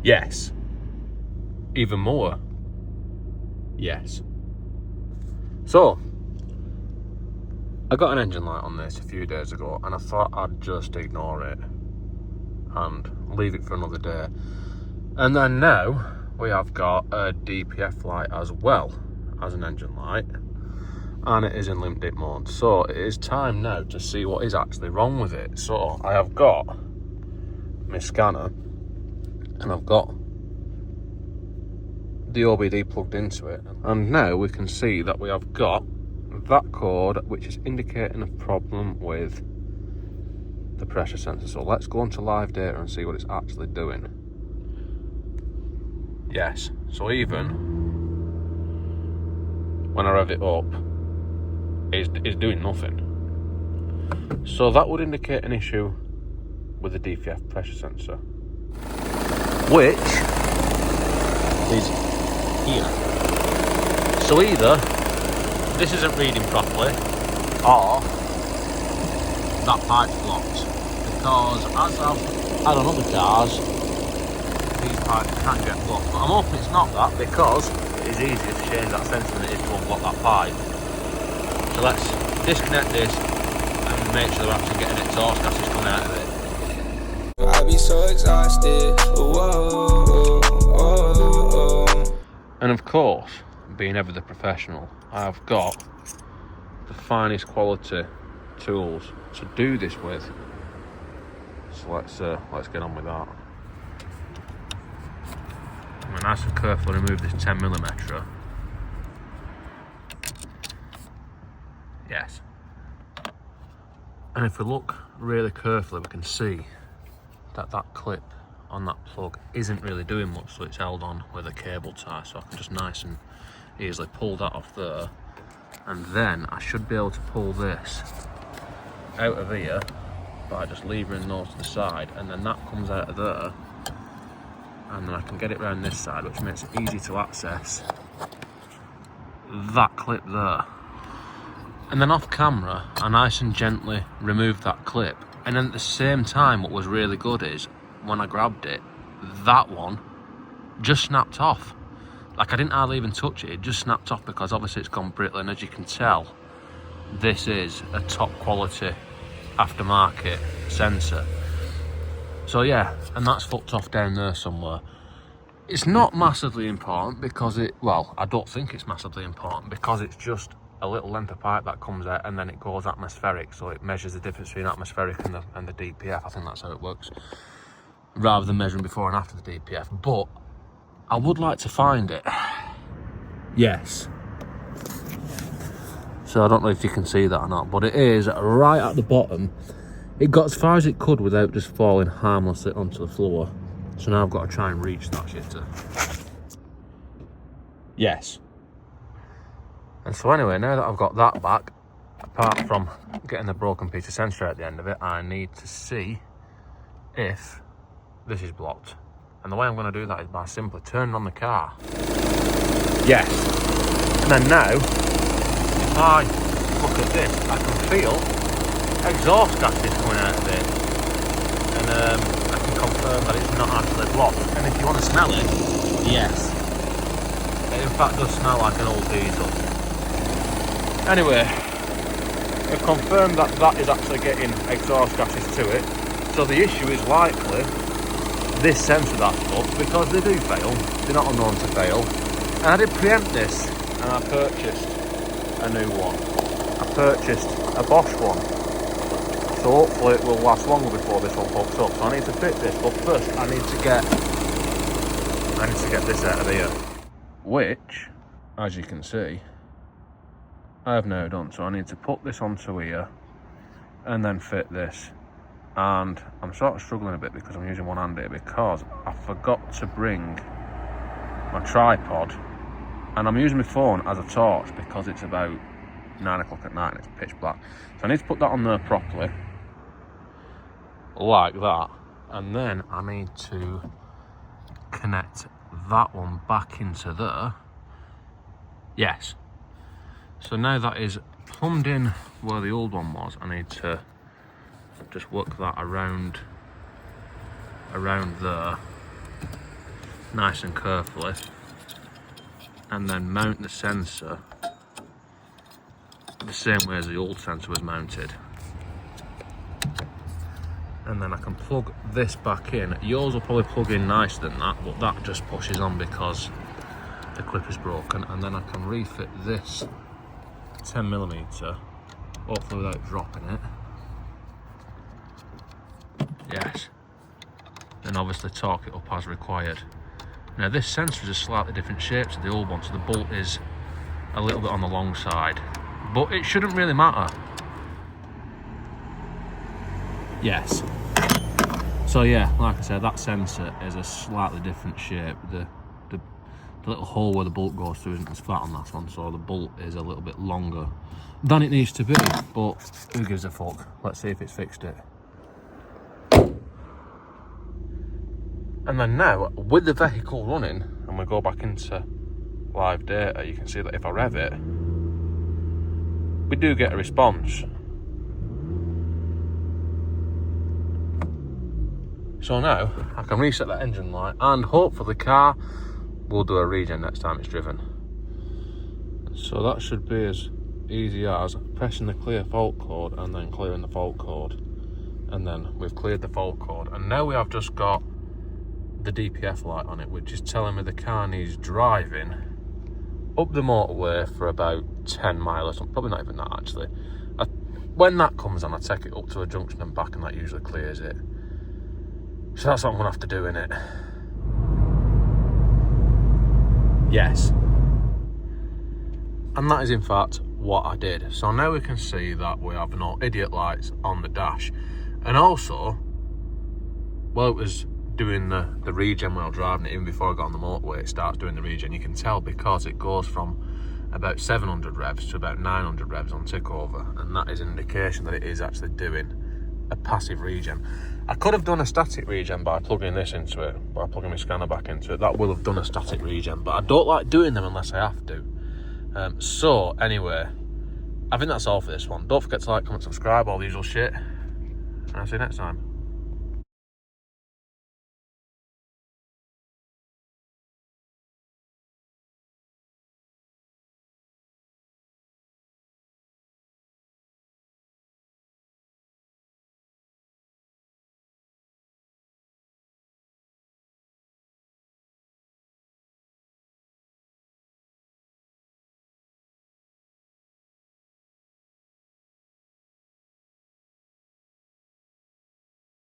Yes. Even more? Yes. So, I got an engine light on this a few days ago and I thought I'd just ignore it and leave it for another day. And then now we have got a DPF light as well as an engine light, and it is in limp dip mode. So it is time now to see what is actually wrong with it. So I have got my scanner and I've got the OBD plugged into it, and now we can see that we have got that code which is indicating a problem with the pressure sensor. So let's go onto live data and see what it's actually doing. Yes, so even when I rev it up, it's doing nothing. So that would indicate an issue with the DPF pressure sensor, which is here. So either this isn't reading properly, or that pipe's blocked. Because as I've had on other cars, these pipes can get blocked. But I'm hoping it's not that, because it is easier to change that sensor than it is to unblock that pipe. So let's disconnect this and make sure we're actually getting exhaust gases coming out of it. I be so exhausted. Whoa, whoa, whoa. And of course, being ever the professional, I've got the finest quality tools to do this with. So let's get on with that. I'm going to nice and carefully remove this 10mm. Yes. And if we look really carefully, we can see that that clip on that plug isn't really doing much, so it's held on with a cable tie. So I can just nice and easily pull that off there, and then I should be able to pull this out of here by just levering those to the side, and then that comes out of there, and then I can get it around this side, which makes it easy to access that clip there. And then off camera, I nice and gently removed that clip, and then at the same time, what was really good is when I grabbed it, that one just snapped off. Like, I didn't hardly even touch it, it just snapped off, because obviously it's gone brittle, and as you can tell, this is a top quality aftermarket sensor. So yeah, and that's fucked off down there somewhere. It's not massively important because I don't think it's massively important, because it's just a little length of pipe that comes out and then it goes atmospheric, so it measures the difference between atmospheric and the DPF. I think that's how it works, rather than measuring before and after the DPF. But I would like to find it. Yes. So I don't know if you can see that or not, but it is right at the bottom. It got as far as it could without just falling harmlessly onto the floor. So now I've got to try and reach that shitter. Yes. And so anyway, now that I've got that back, apart from getting the broken piece of sensor at the end of it, I need to see if this is blocked. And the way I'm going to do that is by simply turning on the car. Yes. And then now, if I look at this, I can feel exhaust gases coming out of it. And I can confirm that it's not actually blocked. And if you want to smell it, yes. It in fact does smell like an old diesel. Anyway, we've confirmed that that is actually getting exhaust gases to it. So the issue is likely this sensor that's fucked, because they do fail. They're not unknown to fail. And I did preempt this, and I purchased a new one. I purchased a Bosch one. So hopefully it will last longer before this one pops up. So I need to fit this, but first I need to get this out of here. Which, as you can see, I have now done. So I need to put this onto here and then fit this. And I'm sort of struggling a bit because I'm using one hand here, because I forgot to bring my tripod, and I'm using my phone as a torch because it's about 9 o'clock at night and it's pitch black. So I need to put that on there properly, like that, and then I need to connect that one back into there. Yes. So now that is plumbed in where the old one was, I need to just work that around there, nice and carefully, and then mount the sensor the same way as the old sensor was mounted. And then I can plug this back in. Yours will probably plug in nicer than that, but that just pushes on because the clip is broken. And then I can refit this 10mm, hopefully without dropping it. Yes. And obviously torque it up as required. Now this sensor is a slightly different shape to the old one, so the bolt is a little bit on the long side, but it shouldn't really matter. Yes. So yeah, like I said, that sensor is a slightly different shape. The little hole where the bolt goes through isn't as flat on that one, so the bolt is a little bit longer than it needs to be, but who gives a fuck? Let's see if it's fixed it. And then now, with the vehicle running, and we go back into live data, you can see that if I rev it, we do get a response. So now, I can reset that engine light, and hopefully the car will do a regen next time it's driven. So that should be as easy as pressing the clear fault code and then clearing the fault code. And then we've cleared the fault code, and now we have just got the DPF light on it, which is telling me the car needs driving up the motorway for about 10 miles, probably not even that actually. When that comes on, I take it up to a junction and back, and that usually clears it. So that's what I'm gonna have to do, innit? Yes. And that is in fact what I did. So now we can see that we have no idiot lights on the dash. And also, well, it was doing the regen while driving it, even before I got on the motorway, it starts doing the regen. You can tell because it goes from about 700 revs to about 900 revs on tick over, and that is an indication that it is actually doing a passive regen. I could have done a static regen by plugging this into it, by plugging my scanner back into it. That will have done a static regen, but I don't like doing them unless I have to. So anyway, I think that's all for this one. Don't forget to like, comment, subscribe, all the usual shit, and I'll see you next time.